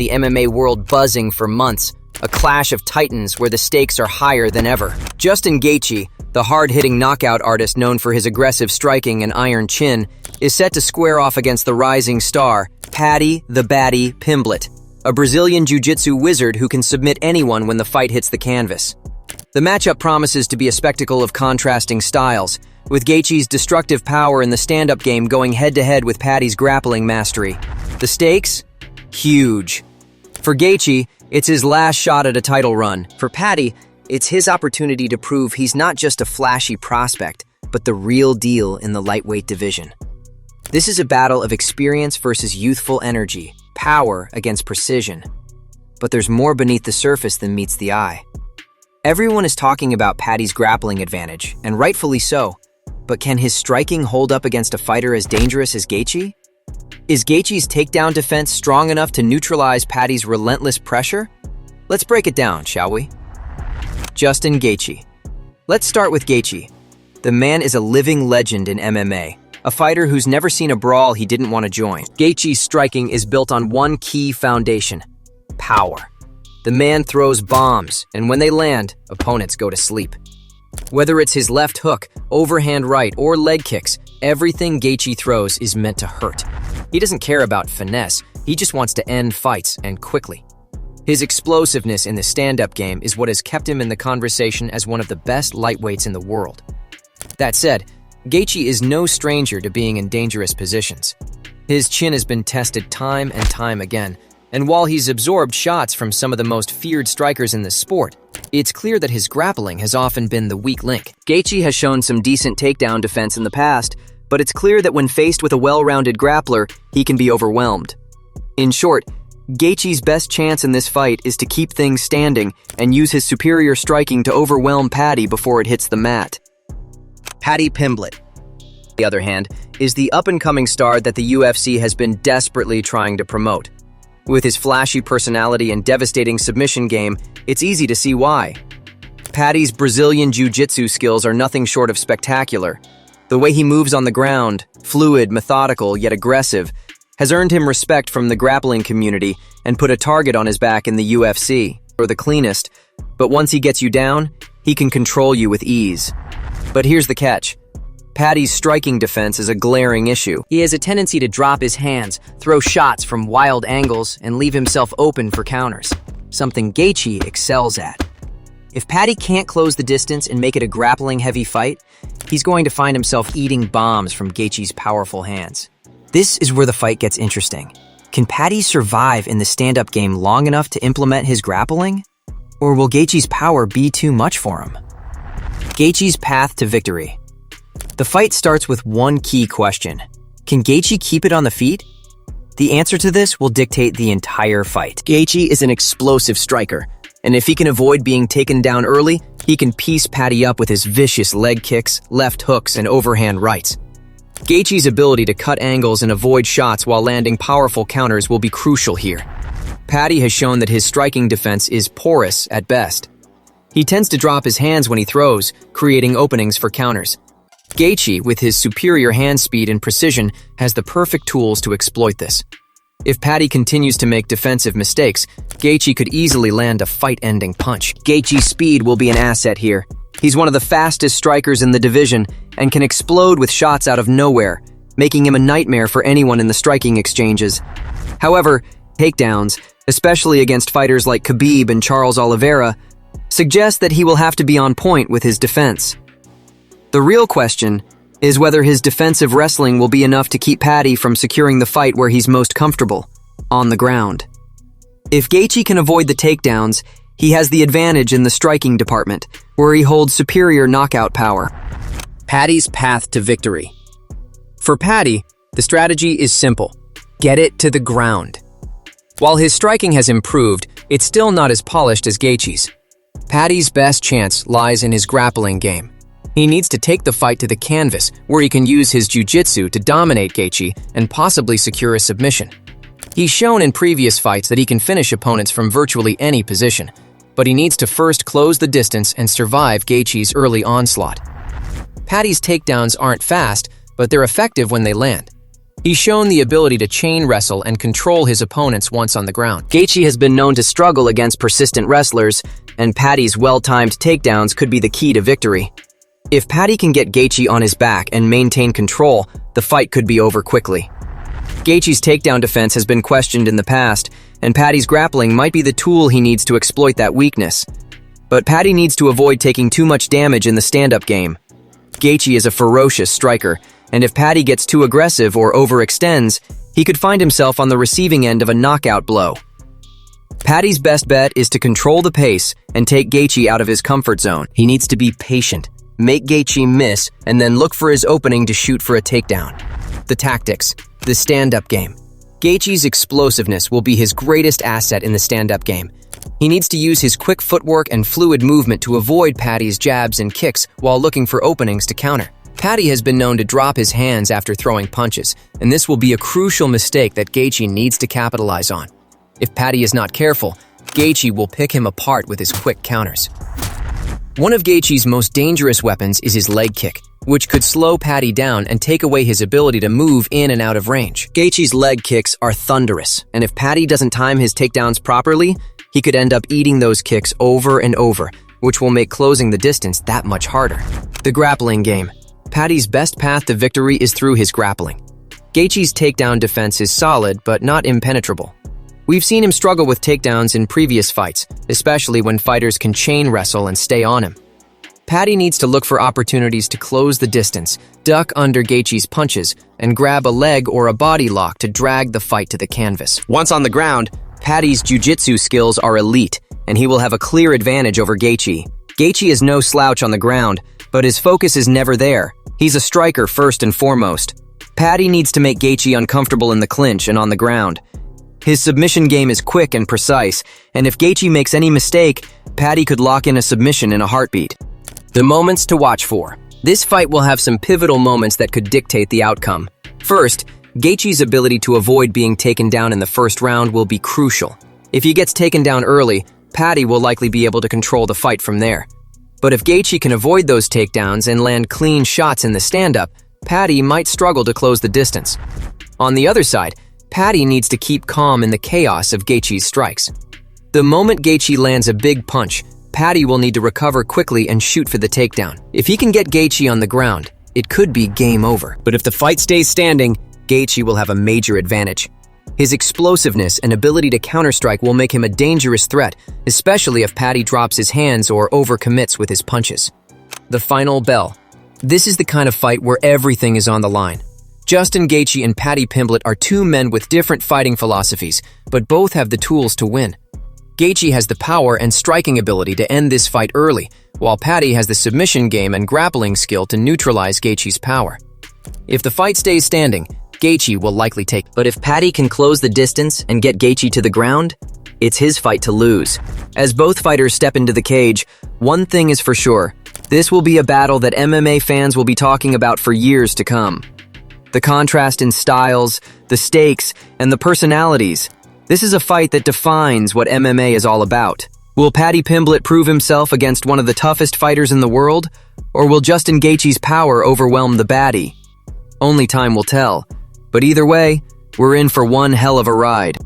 the MMA world buzzing for months, a clash of titans where the stakes are higher than ever. Justin Gaethje, the hard-hitting knockout artist known for his aggressive striking and iron chin, is set to square off against the rising star, Paddy the Baddy Pimblett, a Brazilian jiu-jitsu wizard who can submit anyone when the fight hits the canvas. The matchup promises to be a spectacle of contrasting styles, with Gaethje's destructive power in the stand-up game going head-to-head with Paddy's grappling mastery. The stakes? Huge. For Gaethje, it's his last shot at a title run. For Paddy, it's his opportunity to prove he's not just a flashy prospect, but the real deal in the lightweight division. This is a battle of experience versus youthful energy, power against precision. But there's more beneath the surface than meets the eye. Everyone is talking about Paddy's grappling advantage, and rightfully so. But can his striking hold up against a fighter as dangerous as Gaethje? Is Gaethje's takedown defense strong enough to neutralize Paddy's relentless pressure? Let's break it down, shall we? Justin Gaethje. Let's start with Gaethje. The man is a living legend in MMA, a fighter who's never seen a brawl he didn't want to join. Gaethje's striking is built on one key foundation: power. The man throws bombs, and when they land, opponents go to sleep. Whether it's his left hook, overhand right, or leg kicks, everything Gaethje throws is meant to hurt. He doesn't care about finesse, he just wants to end fights, and quickly. His explosiveness in the stand-up game is what has kept him in the conversation as one of the best lightweights in the world. That said, Gaethje is no stranger to being in dangerous positions. His chin has been tested time and time again, and while he's absorbed shots from some of the most feared strikers in the sport, it's clear that his grappling has often been the weak link. Gaethje has shown some decent takedown defense in the past, but it's clear that when faced with a well-rounded grappler, he can be overwhelmed. In short, Gaethje's best chance in this fight is to keep things standing and use his superior striking to overwhelm Paddy before it hits the mat. Paddy Pimblett, on the other hand, is the up-and-coming star that the UFC has been desperately trying to promote. With his flashy personality and devastating submission game, it's easy to see why. Paddy's Brazilian jiu-jitsu skills are nothing short of spectacular. The way he moves on the ground, fluid, methodical, yet aggressive, has earned him respect from the grappling community and put a target on his back in the UFC. Or the cleanest, but once he gets you down, he can control you with ease. But here's the catch. Paddy's striking defense is a glaring issue. He has a tendency to drop his hands, throw shots from wild angles, and leave himself open for counters, something Gaethje excels at. If Paddy can't close the distance and make it a grappling-heavy fight, he's going to find himself eating bombs from Gaethje's powerful hands. This is where the fight gets interesting. Can Paddy survive in the stand-up game long enough to implement his grappling? Or will Gaethje's power be too much for him? Gaethje's path to victory. The fight starts with one key question. Can Gaethje keep it on the feet? The answer to this will dictate the entire fight. Gaethje is an explosive striker, and if he can avoid being taken down early, he can piece Paddy up with his vicious leg kicks, left hooks, and overhand rights. Gaethje's ability to cut angles and avoid shots while landing powerful counters will be crucial here. Paddy has shown that his striking defense is porous at best. He tends to drop his hands when he throws, creating openings for counters. Gaethje, with his superior hand speed and precision, has the perfect tools to exploit this. If Paddy continues to make defensive mistakes, Gaethje could easily land a fight-ending punch. Gaethje's speed will be an asset here. He's one of the fastest strikers in the division and can explode with shots out of nowhere, making him a nightmare for anyone in the striking exchanges. However, takedowns, especially against fighters like Khabib and Charles Oliveira, suggest that he will have to be on point with his defense. The real question is whether his defensive wrestling will be enough to keep Paddy from securing the fight where he's most comfortable, on the ground. If Gaethje can avoid the takedowns, he has the advantage in the striking department, where he holds superior knockout power. Paddy's path to victory. For Paddy, the strategy is simple. Get it to the ground. While his striking has improved, it's still not as polished as Gaethje's. Paddy's best chance lies in his grappling game. He needs to take the fight to the canvas, where he can use his jiu-jitsu to dominate Gaethje and possibly secure a submission. He's shown in previous fights that he can finish opponents from virtually any position, but he needs to first close the distance and survive Gaethje's early onslaught. Paddy's takedowns aren't fast, but they're effective when they land. He's shown the ability to chain wrestle and control his opponents once on the ground. Gaethje has been known to struggle against persistent wrestlers, and Paddy's well-timed takedowns could be the key to victory. If Paddy can get Gaethje on his back and maintain control, the fight could be over quickly. Gaethje's takedown defense has been questioned in the past, and Paddy's grappling might be the tool he needs to exploit that weakness. But Paddy needs to avoid taking too much damage in the stand-up game. Gaethje is a ferocious striker, and if Paddy gets too aggressive or overextends, he could find himself on the receiving end of a knockout blow. Paddy's best bet is to control the pace and take Gaethje out of his comfort zone. He needs to be patient, make Gaethje miss, and then look for his opening to shoot for a takedown. The tactics, the stand-up game. Gaethje's explosiveness will be his greatest asset in the stand-up game. He needs to use his quick footwork and fluid movement to avoid Paddy's jabs and kicks while looking for openings to counter. Paddy has been known to drop his hands after throwing punches, and this will be a crucial mistake that Gaethje needs to capitalize on. If Paddy is not careful, Gaethje will pick him apart with his quick counters. One of Gaethje's most dangerous weapons is his leg kick, which could slow Paddy down and take away his ability to move in and out of range. Gaethje's leg kicks are thunderous, and if Paddy doesn't time his takedowns properly, he could end up eating those kicks over and over, which will make closing the distance that much harder. The grappling game. Paddy's best path to victory is through his grappling. Gaethje's takedown defense is solid, but not impenetrable. We've seen him struggle with takedowns in previous fights, especially when fighters can chain wrestle and stay on him. Paddy needs to look for opportunities to close the distance, duck under Gaethje's punches, and grab a leg or a body lock to drag the fight to the canvas. Once on the ground, Paddy's jiu-jitsu skills are elite, and he will have a clear advantage over Gaethje. Gaethje is no slouch on the ground, but his focus is never there. He's a striker first and foremost. Paddy needs to make Gaethje uncomfortable in the clinch and on the ground. His submission game is quick and precise, and if Gaethje makes any mistake, Paddy could lock in a submission in a heartbeat. The moments to watch for. This fight will have some pivotal moments that could dictate the outcome. First, Gaethje's ability to avoid being taken down in the first round will be crucial. If he gets taken down early, Paddy will likely be able to control the fight from there. But if Gaethje can avoid those takedowns and land clean shots in the stand-up, Paddy might struggle to close the distance. On the other side, Paddy needs to keep calm in the chaos of Gaethje's strikes. The moment Gaethje lands a big punch, Paddy will need to recover quickly and shoot for the takedown. If he can get Gaethje on the ground, it could be game over. But if the fight stays standing, Gaethje will have a major advantage. His explosiveness and ability to counterstrike will make him a dangerous threat, especially if Paddy drops his hands or overcommits with his punches. The final bell. This is the kind of fight where everything is on the line. Justin Gaethje and Paddy Pimblett are two men with different fighting philosophies, but both have the tools to win. Gaethje has the power and striking ability to end this fight early, while Paddy has the submission game and grappling skill to neutralize Gaethje's power. If the fight stays standing, Gaethje will likely take. But if Paddy can close the distance and get Gaethje to the ground, it's his fight to lose. As both fighters step into the cage, one thing is for sure. This will be a battle that MMA fans will be talking about for years to come. The contrast in styles, the stakes, and the personalities. This is a fight that defines what MMA is all about. Will Paddy Pimblett prove himself against one of the toughest fighters in the world? Or will Justin Gaethje's power overwhelm the baddie? Only time will tell. But either way, we're in for one hell of a ride.